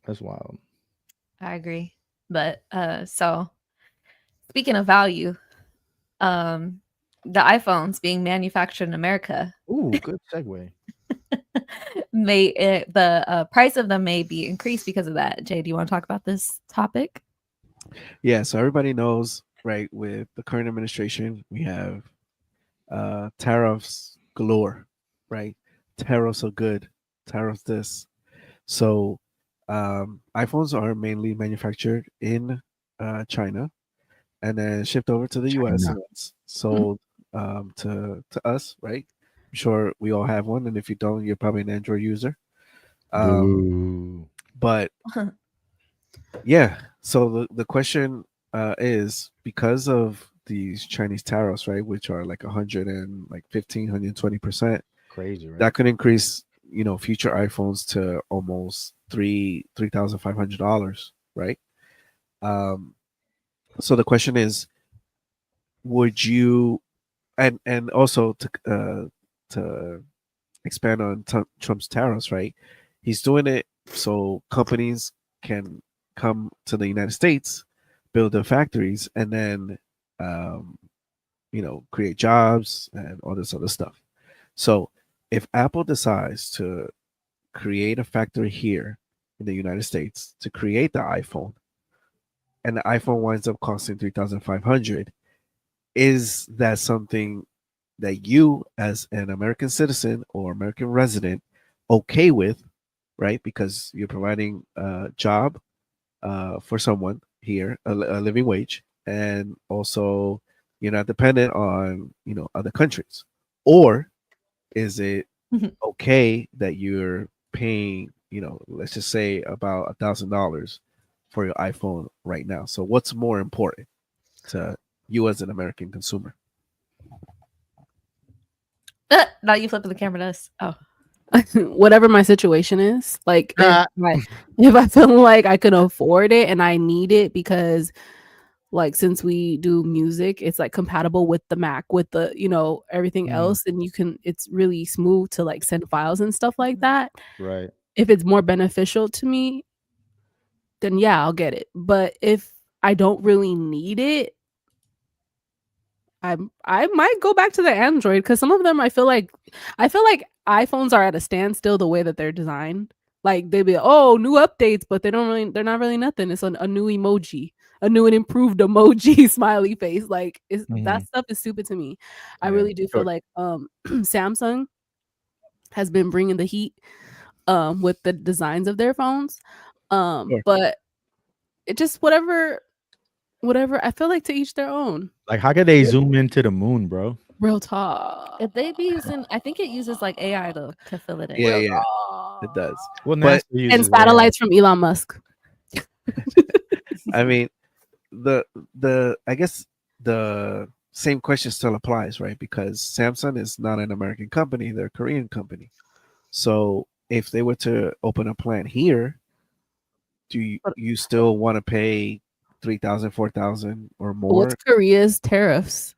That's wild. I agree. But so speaking of value, um, the iPhones being manufactured in America Ooh, good segue. the price of them may be increased because of that. Jay, do you want to talk about this topic? Yeah, so everybody knows, right, with the current administration, we have tariffs galore, right? Tariffs are good, tariffs this. So iPhones are mainly manufactured in China and then shipped over to the US China. and it's sold to us, right? I'm sure we all have one, and if you don't, you're probably an Android user. Um, Boo. but yeah, so the question is because of these Chinese tariffs, right, which are like 100 and like 15, 120%, Crazy, right? that could increase, future iPhones to almost $3,500, right? Um, so the question is, would you and also to expand on Trump's tariffs, right? He's doing it so companies can come to the United States, build their factories, and then um, create jobs and all this other stuff. So if Apple decides to create a factory here in the United States to create the iPhone, and the iPhone winds up costing 3,500, is that something that you, as an American citizen or American resident, okay with, right? Because you're providing a job for someone here, a living wage, and also you're not dependent on other countries. Or is it okay that you're paying, let's just say about $1,000 for your iPhone right now? So what's more important to you as an American consumer? Now you flipping the camera to us. Oh, Whatever my situation is, like Ah, if I feel like I can afford it and I need it because like since we do music, it's like compatible with the Mac with the, everything mm, else, and it's really smooth to like send files and stuff like that. right. If it's more beneficial to me, then yeah, I'll get it. But if I don't really need it, I might go back to the Android because some of them I feel like iPhones are at a standstill the way that they're designed. Like they'd be oh new updates, but they're not really nothing. It's a new emoji, a new and improved emoji smiley face. Like Hmm. that stuff is stupid to me. I Yeah. really do feel Sure. like Samsung has been bringing the heat with the designs of their phones. Sure. But it just whatever I feel like to each their own. Like, how could they zoom into the moon, bro? Real talk. if they be using, I think it uses like AI to fill it in. Yeah, Real yeah, talk. it does. Well, NASA But And uses AI. satellites from Elon Musk. I mean, the I guess the same question still applies, right? Because Samsung is not an American company; they're a Korean company. So if they were to open a plant here, do But you still want to pay 3,000, 4,000, or what's more? Korea's tariffs?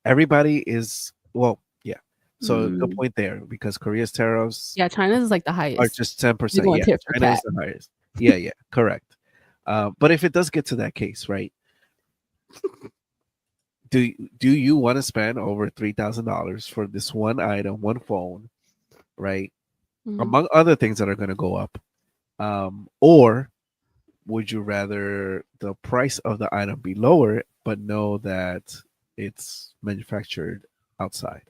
Everybody is well, yeah. So good Mm. point there because Korea's tariffs Yeah, China's is like the are highest. just ten They're percent. going Yeah, tit for China is tat. the highest. Yeah, yeah, correct. But if it does get to that case, right? Do you want to spend over $3,000 for this one item, one phone, right? Mhm. Among other things that are going to go up, or would you rather the price of the item be lower, but know that it's manufactured outside?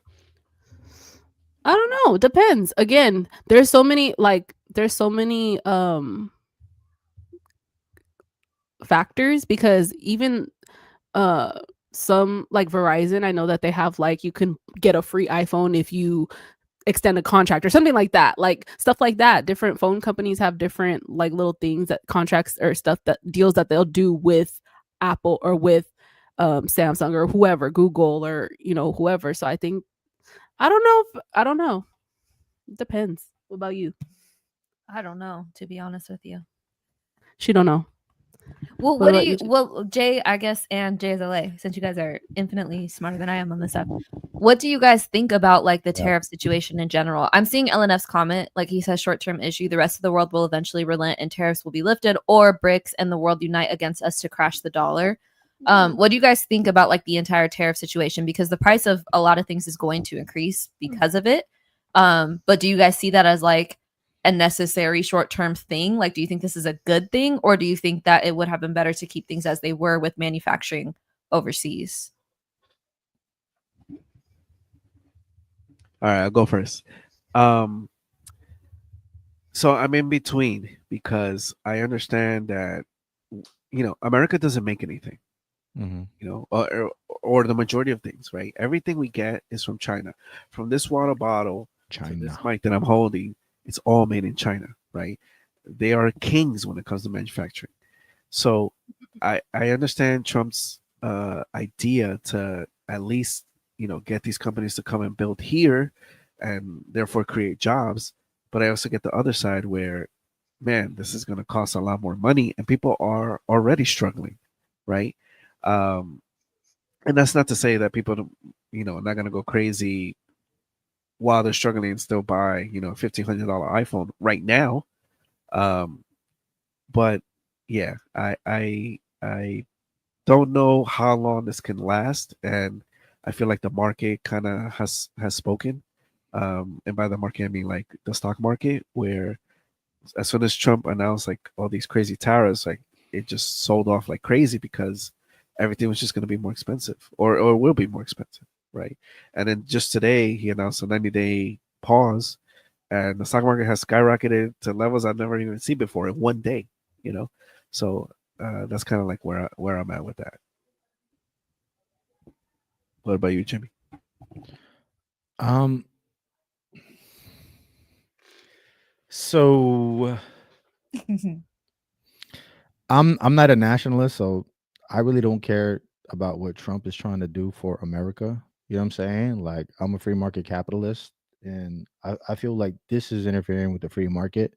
I don't know. Depends. Again, there's so many factors because even uh some like Verizon, I know that they have like you can get a free iPhone if you extend a contract or something like that. Like stuff like that. Different phone companies have different like little things that contracts or stuff that deals that they'll do with Apple or with Samsung or whoever, Google or whoever. So I think I don't know. Depends. What about you? I don't know, to be honest with you. She don't know. Well, What what do about you? you, Jay? Well, Jay, I guess, and JZLA, since you guys are infinitely smarter than I am on this stuff, what do you guys think about like the Yeah. tariff situation in general? I'm seeing LNF's comment, like he says, short-term issue. The rest of the world will eventually relent, and tariffs will be lifted, or BRICS and the world unite against us to crash the dollar. What do you guys think about like the entire tariff situation? Because the price of a lot of things is going to increase because of it. But do you guys see that as like a necessary short-term thing? Like, do you think this is a good thing, or do you think that it would have been better to keep things as they were with manufacturing overseas? All right, I'll go first. Um, so I'm in between because I understand that America doesn't make anything, Mm-hmm. or the majority of things, right? Everything we get is from China. From this water bottle to this China. mic that I'm holding, it's all made in China, right? They are kings when it comes to manufacturing. So I understand Trump's idea to at least get these companies to come and build here, and therefore create jobs. But I also get the other side where, man, this is going to cost a lot more money, and people are already struggling, right? Um, and that's not to say that people, are not going to go crazy while they're struggling and still buy, a $1,500 iPhone right now. Um, but yeah, I don't know how long this can last, and I feel like the market kind of has spoken. And by the market, I mean like the stock market, where as soon as Trump announced like all these crazy tariffs, like it just sold off like crazy because everything was just going to be more expensive, or will be more expensive, right? And then just today, he announced a 90-day pause, and the stock market has skyrocketed to levels I've never even seen before in one day. You know, so that's kind of like where I'm at with that. What about you, Jimmy? Um. So I'm not a nationalist, so I really don't care about what Trump is trying to do for America. You know what I'm saying? Like, I'm a free market capitalist, and I feel like this is interfering with the free market.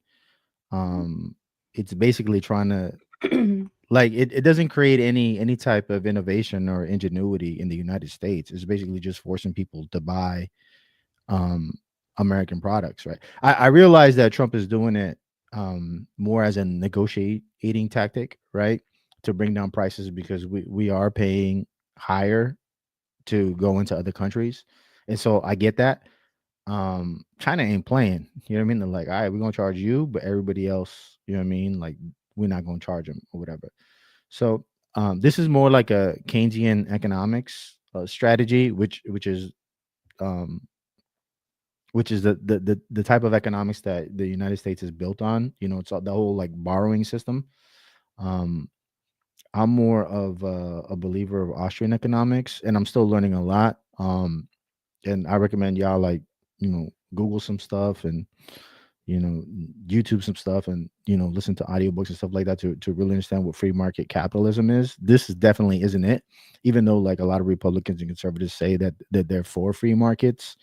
It's basically trying to, like, it doesn't create any type of innovation or ingenuity in the United States. It's basically just forcing people to buy um American products, right? I realize that Trump is doing it more as a negotiating tactic, right? To bring down prices, because we are paying higher to go into other countries. And so I get that. China ain't playing. You know what I mean? They're like, all right, we're gonna charge you, but everybody else, you know what I mean? Like, we're not gonna charge them or whatever. So this is more like a Keynesian economics strategy, um which is the type of economics that the United States is built on. You know, it's the whole like borrowing system. Um, I'm more of a believer of Austrian economics, and I'm still learning a lot. And I recommend y'all, like, Google some stuff, and YouTube some stuff, and listen to audiobooks and stuff like that to really understand what free market capitalism is. This is definitely isn't it, even though like a lot of Republicans and conservatives say that they're for free markets.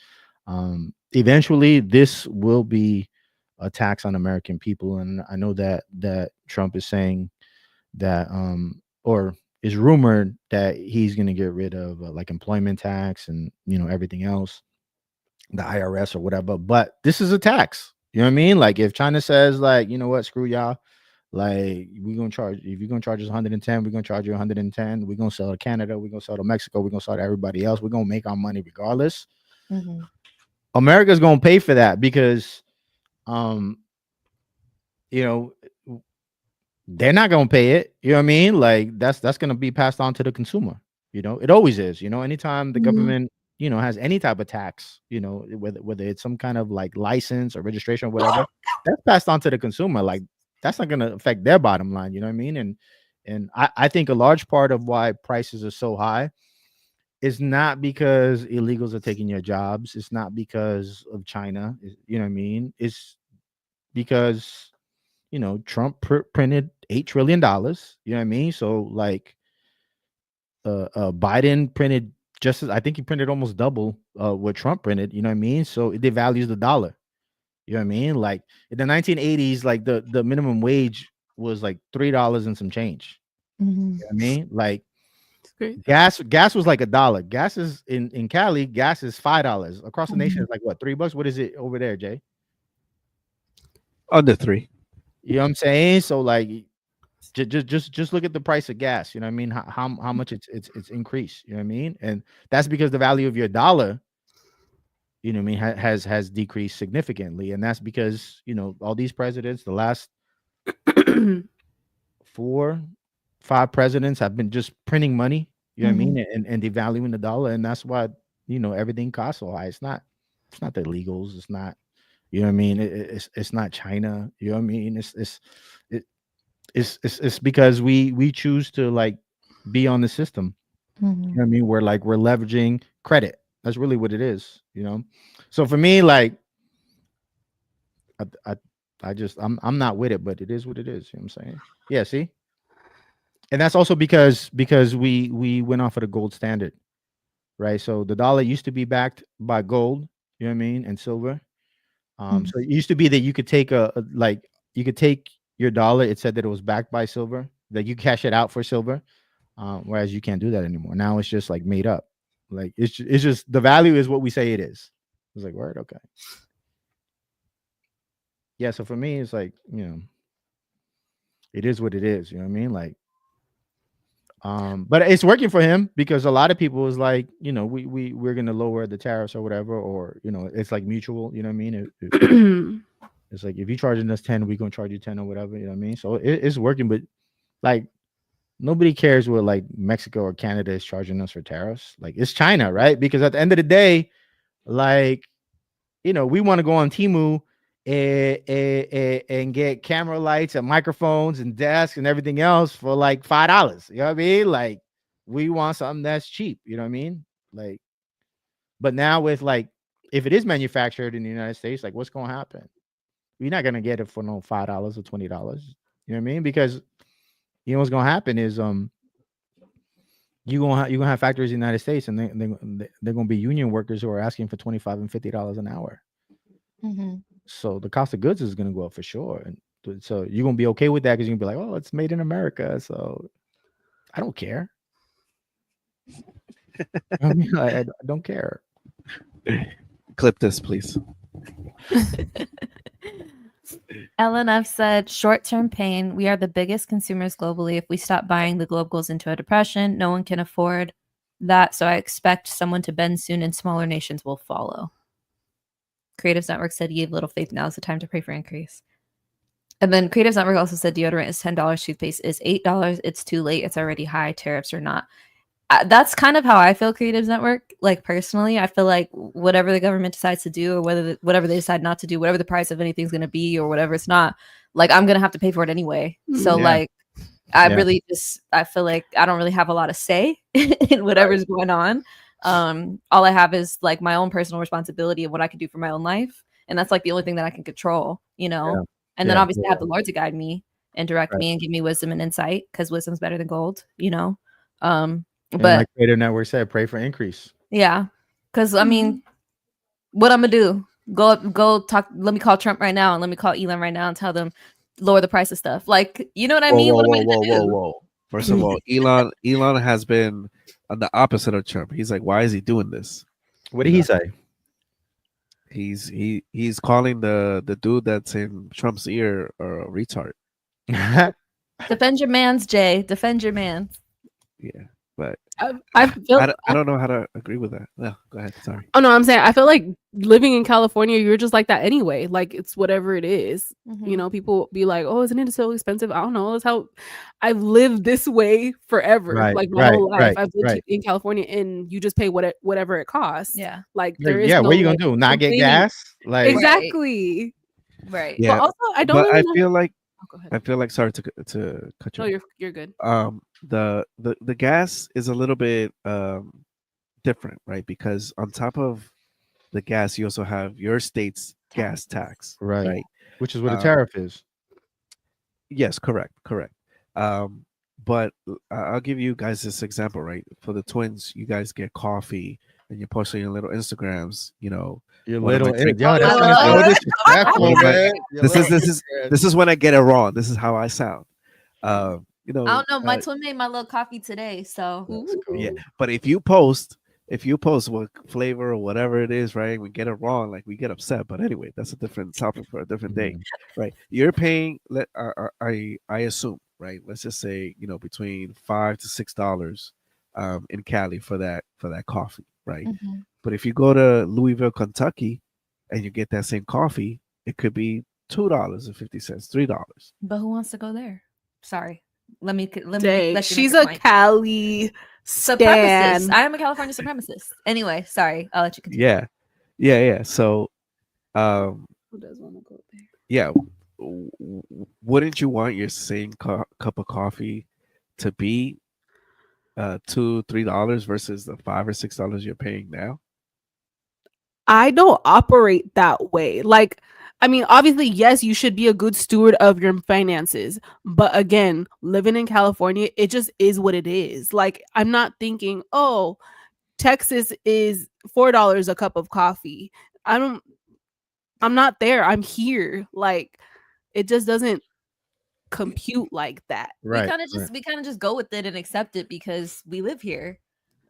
Eventually this will be a tax on American people, and I know that Trump is saying that, or is rumored that he's going to get rid of like employment tax and everything else, the IRS or whatever. But this is a tax. You know what I mean? Like, if China says, like, you know what, screw y'all, like, we're gonna charge, if you're gonna charge us 110, we're gonna charge you 110. We're gonna sell to Canada, we're gonna sell to Mexico, we're gonna sell to everybody else. We're gonna make our money regardless. Mhm. America's gonna pay for that because um you know they're not gonna pay it. You know what I mean? Like, that's gonna be passed on to the consumer. It always is. Anytime the government has any type of tax, whether it's some kind of like license or registration or whatever, that's passed on to the consumer. Like, that's not gonna affect their bottom line. You know what I mean? And I think a large part of why prices are so high is not because illegals are taking your jobs. It's not because of China. You know what I mean? It's because Trump printed $8 trillion. You know what I mean? So, like, Biden printed just as, I think he printed almost double what Trump printed. You know what I mean? So it devalues the dollar. You know what I mean? Like, in the 1980s, like the minimum wage was like $3 and some change. Mhm. You know what I mean? Like It's great. gas was like $1. Gas is in Cali, gas is $5. Across the nation Mhm. is like what, $3? What is it over there, Jay? Under 3. You know what I'm saying? So like just look at the price of gas. You know what I mean? How much it's increased. You know what I mean? And that's because the value of your dollar, you know what I mean, has decreased significantly. And that's because, you know, all these presidents, the last 4, 5 presidents have been just printing money, you know what I mean, and devaluing the dollar. And that's why, you know, everything costs so high. It's not the illegals, it's not, you know what I mean? It's not China, you know what I mean? It, it's because we choose to like be on the system. You know what I mean? We're leveraging credit. That's really what it is, you know. So for me, like I I, I'm not with it, but it is what it is. You know what I'm saying? Yeah, see? And that's also because we went off of the gold standard, right? So the dollar used to be backed by gold, you know what I mean, and silver. So it used to be that you could take like you could take your dollar. It said that it was backed by silver, that you cash it out for silver, whereas you can't do that anymore. Now it's just like made up. Like it's just the value is what we say it is. It's like word, okay, yeah. So for me, it's like, you know, it is what it is. You know what I mean? Like, but it's working for him because a lot of people is like, you know, we're gonna lower the tariffs or whatever, or you know, it's like mutual. You know what I mean? It's like if you're charging us 10, we're gonna charge you 10 or whatever. You know what I mean? So it's working, but like nobody cares what like Mexico or Canada is charging us for tariffs. Like it's China, right? Because at the end of the day, like, you know, we want to go on Timu and get camera lights and microphones and desks and everything else for like $5. You know what I mean? Like we want something that's cheap. You know what I mean? Like, but now with like, if it is manufactured in the United States, like what's going to happen? You're not gonna get it for no $5 or $20. You know what I mean? Because you know what's gonna happen is you're gonna have factories in the United States, and they're gonna be union workers who are asking for $25 and $50 an hour. So the cost of goods is gonna go up for sure, and so you're gonna be okay with that because you're gonna be like, oh, it's made in America, so I don't care. I mean, I don't care. Clip this, please. LNF said, short-term pain. We are the biggest consumers globally. If we stop buying, the globe goes into a depression. No one can afford that, so I expect someone to bend soon, and smaller nations will follow. Creatives Network said, "You have little faith. Now is the time to pray for increase." And then Creatives Network also said, deodorant is $10. Toothpaste is $8. It's too late. It's already high. Tariffs or not. That's kind of how I feel. Creatives Network, like personally, I feel like whatever the government decides to do, or whatever they decide not to do, whatever the price of anything's going to be, or whatever it's not, like I'm going to have to pay for it anyway. So Yeah. like I feel like I don't really have a lot of say in whatever's going on. All I have is like my own personal responsibility of what I can do for my own life, and that's like the only thing that I can control, you know. Yeah. And then Yeah. obviously I have the Lord to guide me and direct Right. me and give me wisdom and insight, because wisdom's better than gold, you know. And But like Creative Network said, pray for increase. yeah, because I mean, what I'm gonna do? Go talk. Let me call Trump right now, and let me call Elon right now and tell them lower the price of stuff. Like, you know what I Whoa, mean? whoa, What am whoa, I whoa, gonna whoa, do? whoa. First of all, Elon has been on the opposite of Trump. He's like, why is he doing this? What did he say? He's calling the dude that's in Trump's ear a retard. Defend your man's, Jay. Defend your man's. Yeah, but I feel I don't know how to agree with that. No, go ahead. Sorry. Oh no, I'm saying I feel like living in California, you're just like that anyway. Like it's whatever it is. You know, people be like, "Oh, isn't it so expensive?" I don't know. It's how I've lived this way forever, Right, like my right, whole life. right, I've lived right. in California, and you just pay whatever it costs. Yeah. Like Like, there is yeah, no what are you gonna like do? Not get complaining. gas? Like, Exactly. Right. Yeah, But also, I don't but really I know. feel like Oh, go ahead. I feel like sorry to cut you. No, off. you're good. The gas is a little bit different, right? Because on top of the gas, you also have your state's gas tax, right. right? Which is what a Um, tariff is. Yes, correct. But I'll give you guys this example, right? For the twins, you guys get coffee and you're posting your little Instagrams, Your one of my little drink. yo, that sounds so Oh, disrespectful, One of my, man. Your this is little this is Instagram. this is when I get it wrong. This is how I sound. I don't know. My twin made my little coffee today, so That's Yeah, cool. but if you post what flavor or whatever it is, right? We get it wrong, like we get upset. But anyway, that's a different topic for a different day, Mhm. right? You're paying. I assume, right? Let's just say between $5 to $6 in Cali for that coffee, right? Mhm. But if you go to Louisville, Kentucky, and you get that same coffee, it could be $2.50, $3. But who wants to go there? Sorry. Let me Dang, let you make she's your a point. Cali Supremacist. stan. I am a California supremacist. Anyway, sorry. I'll let you continue. Yeah. So, um, Who does want to go there? yeah, wouldn't you want your same cup of coffee to be $2, $3 versus the $5 or $6 you're paying now? I don't operate that way. Like, I mean, obviously, yes, you should be a good steward of your finances. But again, living in California, it just is what it is. Like, I'm not thinking, oh, Texas is $4 a cup of coffee. I'm not there. I'm here. Like, it just doesn't compute like that. We Right, kind of right. just go with it and accept it because we live here.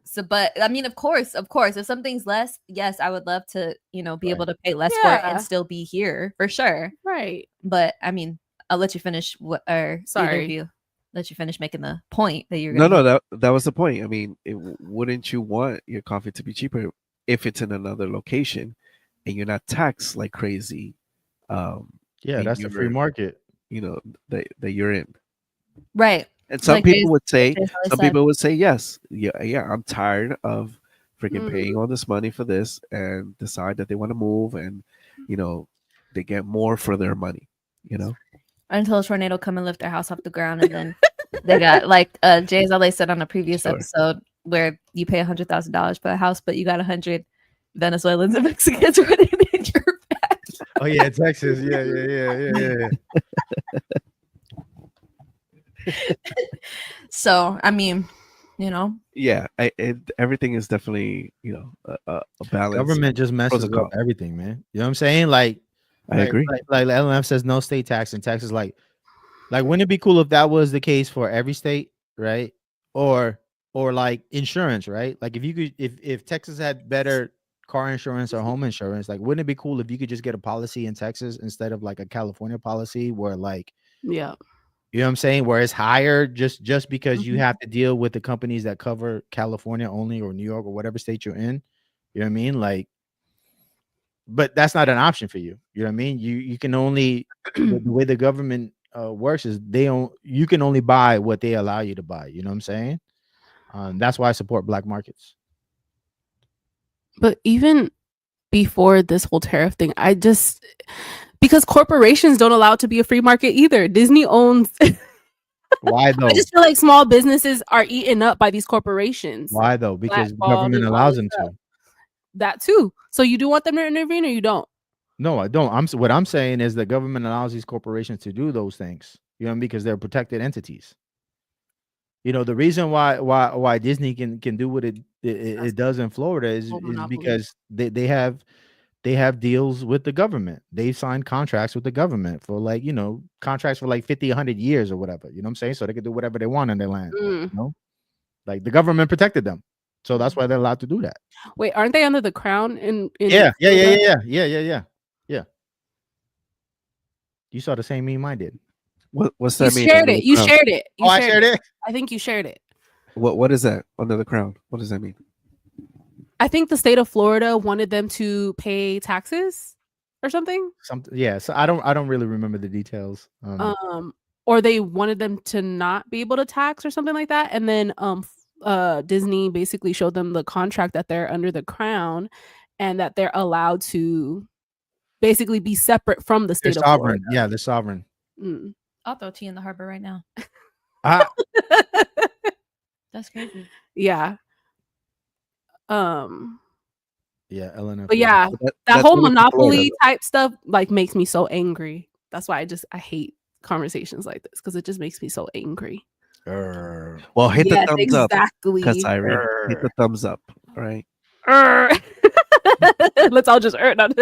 So, but I mean, of course, if something's less, yes, I would love to, be able Right. to pay less for it and Yeah. still be here for sure. Right. But I mean, I'll let you finish either Sorry. of you let you finish making the point that you're No, gonna no, make. that was the point. I mean, wouldn't you want your coffee to be cheaper if it's in another location and you're not taxed like crazy? Yeah, In that's the free your, market. that you're in. Right. And some Like people would say, Jay's always said. yes. Yeah, I'm tired of freaking Mm. paying all this money for this and decide that they want to move and, you know, they get more for their money, you know? Until a tornado come and lift their house off the ground, and then they got like Jay's always said on a previous Sure. episode where you pay $100,000 for a house, but you got 100 Venezuelans and Mexicans running in your back. Oh yeah, Texas. Yeah. So I mean, Yeah, everything is definitely, a balance. Government just Pros messes and up cons. everything, man. You know what I'm saying? Like, I agree. like LMF says no state tax in Texas. Like, wouldn't it be cool if that was the case for every state, right? Or like insurance, right? Like if you could, if Texas had better car insurance or home insurance, like wouldn't it be cool if you could just get a policy in Texas instead of like a California policy where like, Yeah. you know what I'm saying, where it's higher just because you Mhm. have to deal with the companies that cover California only or New York or whatever state you're in. You know what I mean? Like, but that's not an option for you. You know what I mean? You can only the way the government works is you can only buy what they allow you to buy. You know what I'm saying? That's why I support black markets. But even before this whole tariff thing, because corporations don't allow it to be a free market either. Disney owns. Why though? I just feel like small businesses are eaten up by these corporations. Why though? Because the Blackballed government and all allows this them stuff. to. That too. So you do want them to intervene or you don't? No, I don't. What I'm saying is the government allows these corporations to do those things. You know what I mean? Because they're protected entities. You know, the reason why Disney can do what it does in Florida is Monopoly. because they have deals with the government. They've signed contracts with the government for like, contracts for like 50, 100 years or whatever. You know what I'm saying? So they can do whatever they want on their land. You know? Like the government protected them. So that's why they're allowed to do that. Wait, aren't they under the crown in Yeah. Florida? Yeah. You saw the same meme I did. What's You that mean? shared Under it. the You crown? shared it. You I shared it. I think you shared it. What is that? Under the crown? What does that mean? I think the state of Florida wanted them to pay taxes or something. Yeah. So I don't really remember the details. Or they wanted them to not be able to tax or something like that. And then Disney basically showed them the contract that they're under the crown and that they're allowed to basically be separate from the They're state of sovereign. Florida. Yeah, they're sovereign. I'll throw tea in the harbor right now. That's crazy. Yeah. Yeah, LNF. But yeah, That's that whole only for monopoly Florida, type stuff like makes me so angry. That's why I hate conversations like this because it just makes me so angry. Well, hit the Yes, thumbs up, exactly. Siren. Hit the thumbs up. All right. Let's all just not